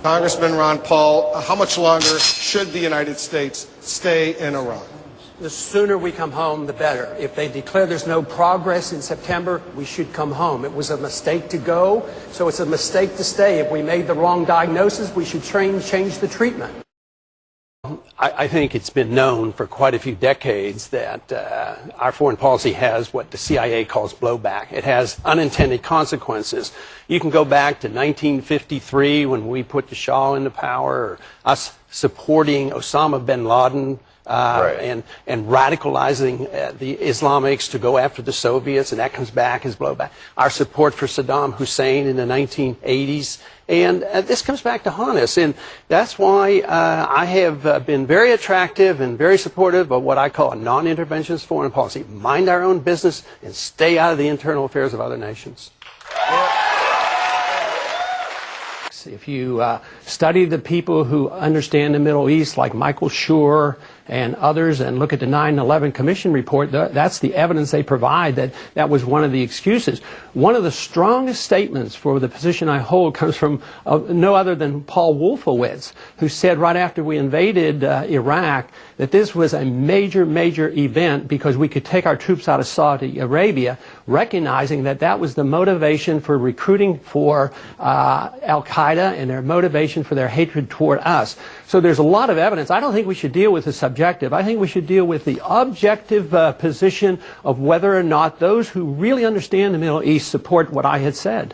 Congressman Ron Paul, how much longer should the United States stay in Iraq? The sooner we come home, the better. If they declare there's no progress in September, we should come home. It was a mistake to go, so it's a mistake to stay. If we made the wrong diagnosis, we should change the treatment. I think it's been known for quite a few decades that our foreign policy has what the CIA calls blowback. It has unintended consequences. You can go back to 1953 when we put the Shah into power, or us supporting Osama bin Laden and radicalizing the Islamics to go after the Soviets, and that comes back as blowback. Our support for Saddam Hussein in the 1980s. And this comes back to haunt us, and that's why I have been very attractive and very supportive of what I call a non-interventionist foreign policy. Mind our own business and stay out of the internal affairs of other nations. If you study the people who understand the Middle East, like Michael Schur and others, and look at the 9/11 Commission report, that's the evidence they provide that that was one of the excuses. One of the strongest statements for the position I hold comes from no other than Paul Wolfowitz, who said right after we invaded Iraq that this was a major, major event because we could take our troops out of Saudi Arabia, recognizing that that was the motivation for recruiting for Al-Qaeda and their motivation for their hatred toward us. So there's a lot of evidence. I don't think we should deal with the subjective. I think we should deal with the objective position of whether or not those who really understand the Middle East support what I had said.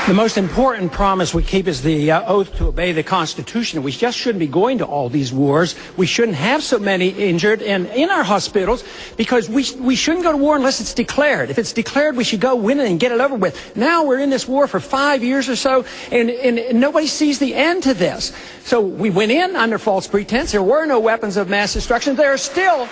The most important promise we keep is the oath to obey the Constitution. We just shouldn't be going to all these wars. We shouldn't have so many injured and in our hospitals because we shouldn't go to war unless it's declared. If it's declared, we should go win it and get it over with. Now we're in this war for 5 years or so, and nobody sees the end to this. So we went in under false pretense. There were no weapons of mass destruction. There are still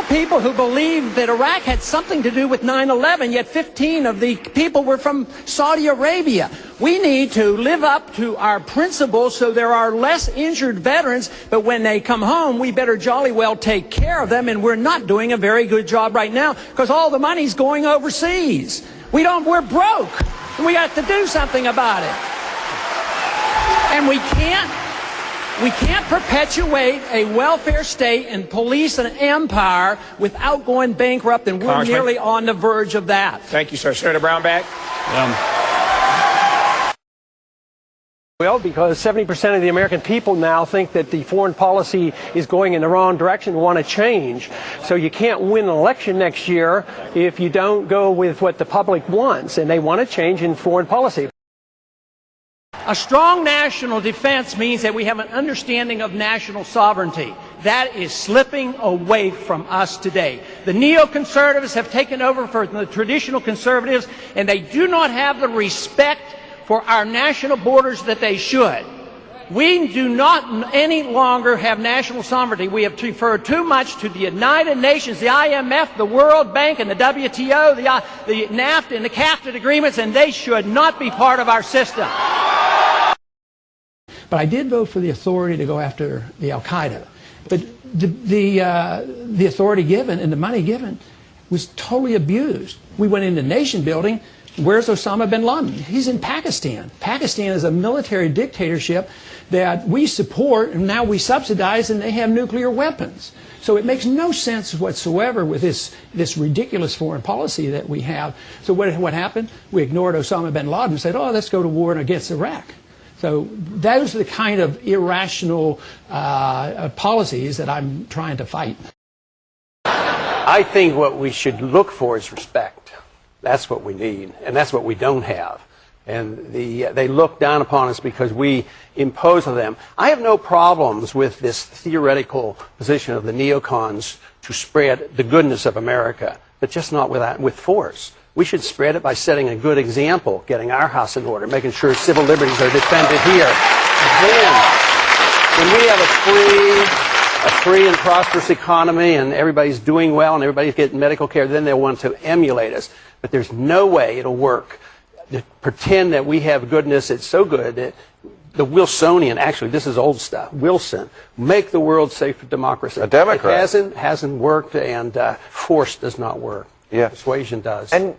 people who believe that Iraq had something to do with 9/11, yet 15 of the people were from Saudi Arabia. We need to live up to our principles so there are less injured veterans, but when they come home, we better jolly well take care of them, and we're not doing a very good job right now because all the money's going overseas. We're broke, and we got to do something about it. And we can't perpetuate a welfare state and police an empire without going bankrupt, and we're nearly on the verge of that. Thank you, sir. Senator Brownback. Well, because 70% of the American people now think that the foreign policy is going in the wrong direction and want to change. So you can't win an election next year if you don't go with what the public wants, and they want to change in foreign policy. A strong national defense means that we have an understanding of national sovereignty. That is slipping away from us today. The neoconservatives have taken over for the traditional conservatives, and they do not have the respect for our national borders that they should. We do not any longer have national sovereignty. We have referred too much to the United Nations, the IMF, the World Bank, and the WTO, the NAFTA and the CAFTA agreements, and they should not be part of our system. But I did vote for the authority to go after the Al-Qaeda. But the authority given and the money given was totally abused. We went into nation building. Where's Osama bin Laden? He's in Pakistan. Pakistan is a military dictatorship that we support, and now we subsidize, and they have nuclear weapons. So it makes no sense whatsoever with this ridiculous foreign policy that we have. So what happened? We ignored Osama bin Laden and said, oh, let's go to war against Iraq. So those are the kind of irrational policies that I'm trying to fight. I think what we should look for is respect. That's what we need, and that's what we don't have. And they look down upon us because we impose on them. I have no problems with this theoretical position of the neocons to spread the goodness of America, but just not with force. We should spread it by setting a good example, getting our house in order, making sure civil liberties are defended here. Then, when we have a free and prosperous economy and everybody's doing well and everybody's getting medical care, then they'll want to emulate us. But there's no way it'll work to pretend that we have goodness. It's so good that the Wilsonian, actually this is old stuff, Wilson, make the world safe for democracy. A Democrat. It hasn't worked, and force does not work. Yeah. Persuasion does. And